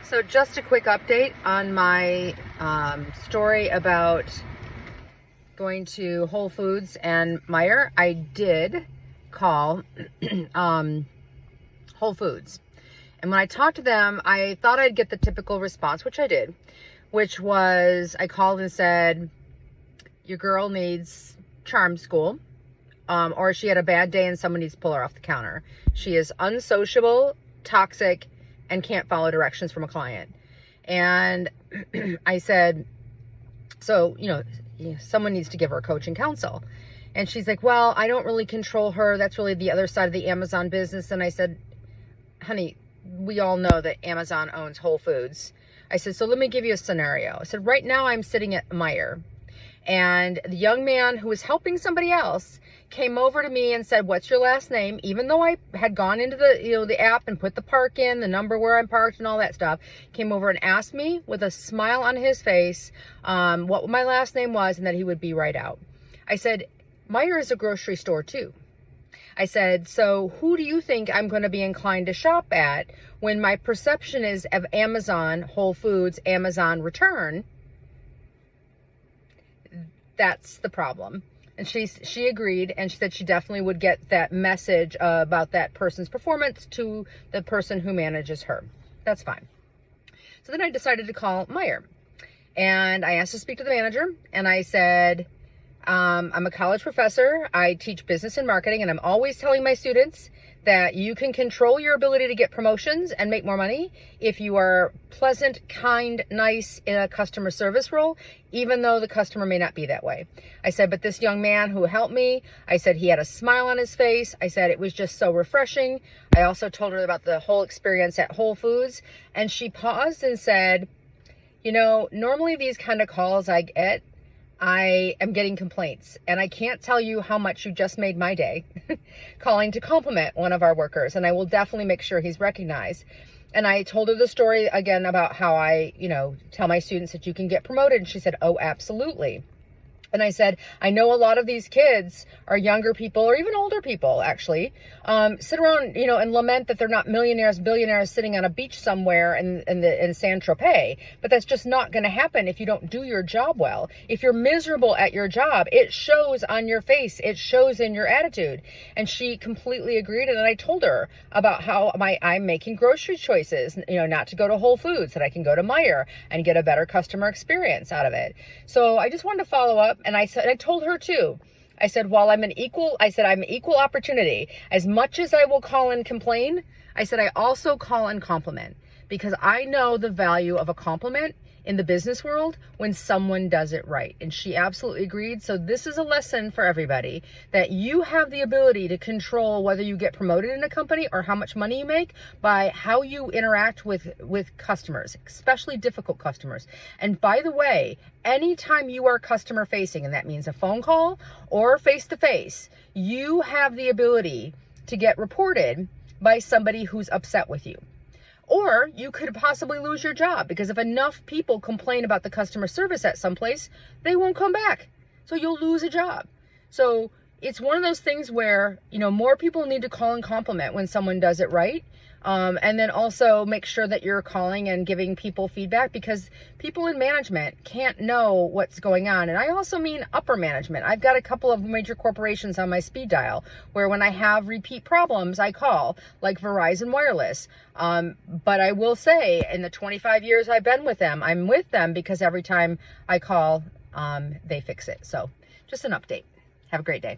So just a quick update on my story about going to Whole Foods and Meijer. I did call Whole Foods. And when I talked to them, I thought I'd get the typical response, which I did, which was I called and said, your girl needs charm school, or she had a bad day and someone needs to pull her off the counter. She is unsociable, toxic, and can't follow directions from a client. And I said, so, someone needs to give her a coaching counsel. And she's like, well, I don't really control her. That's really the other side of the Amazon business. And I said, honey, we all know that Amazon owns Whole Foods. I said, so let me give you a scenario. I said, right now I'm sitting at Meijer, and the young man who was helping somebody else came over to me and said, what's your last name? Even though I had gone into the app and put the park in, the number where I'm parked and all that stuff, came over and asked me with a smile on his face what my last name was and that he would be right out. I said, Meijer is a grocery store too. I said, so who do you think I'm going to be inclined to shop at when my perception is of Amazon, Whole Foods, Amazon return? That's the problem. And she agreed, and she said she definitely would get that message about that person's performance to the person who manages her. That's fine. So then I decided to call Meijer, and I asked to speak to the manager, and I said, I'm a college professor. I teach business and marketing, and I'm always telling my students that you can control your ability to get promotions and make more money if you are pleasant, kind, nice in a customer service role, even though the customer may not be that way. I said, but this young man who helped me, I said he had a smile on his face. I said it was just so refreshing. I also told her about the whole experience at Whole Foods, and she paused and said, normally these kind of calls I get, I am getting complaints, and I can't tell you how much you just made my day calling to compliment one of our workers, and I will definitely make sure he's recognized. And I told her the story again about how I, tell my students that you can get promoted, and she said, oh, absolutely. And I said, I know a lot of these kids are younger people, or even older people, actually, sit around, and lament that they're not millionaires, billionaires sitting on a beach somewhere in Saint-Tropez. But that's just not going to happen if you don't do your job well. If you're miserable at your job, it shows on your face. It shows in your attitude. And she completely agreed. And then I told her about how I'm making grocery choices, not to go to Whole Foods, that I can go to Meijer and get a better customer experience out of it. So I just wanted to follow up. And I told her too, I said, while I'm equal opportunity. As much as I will call and complain, I said, I also call and compliment, because I know the value of a compliment in the business world when someone does it right. And she absolutely agreed. So this is a lesson for everybody, that you have the ability to control whether you get promoted in a company or how much money you make by how you interact with customers, especially difficult customers. And by the way, anytime you are customer facing, and that means a phone call or face to face, you have the ability to get reported by somebody who's upset with you. Or you could possibly lose your job, because if enough people complain about the customer service at some place, they won't come back. So you'll lose a job. So it's one of those things where, more people need to call and compliment when someone does it right. And then also make sure that you're calling and giving people feedback, because people in management can't know what's going on. And I also mean upper management. I've got a couple of major corporations on my speed dial where when I have repeat problems, I call, like Verizon Wireless. But I will say, in the 25 years I've been with them, I'm with them because every time I call, they fix it. So just an update. Have a great day.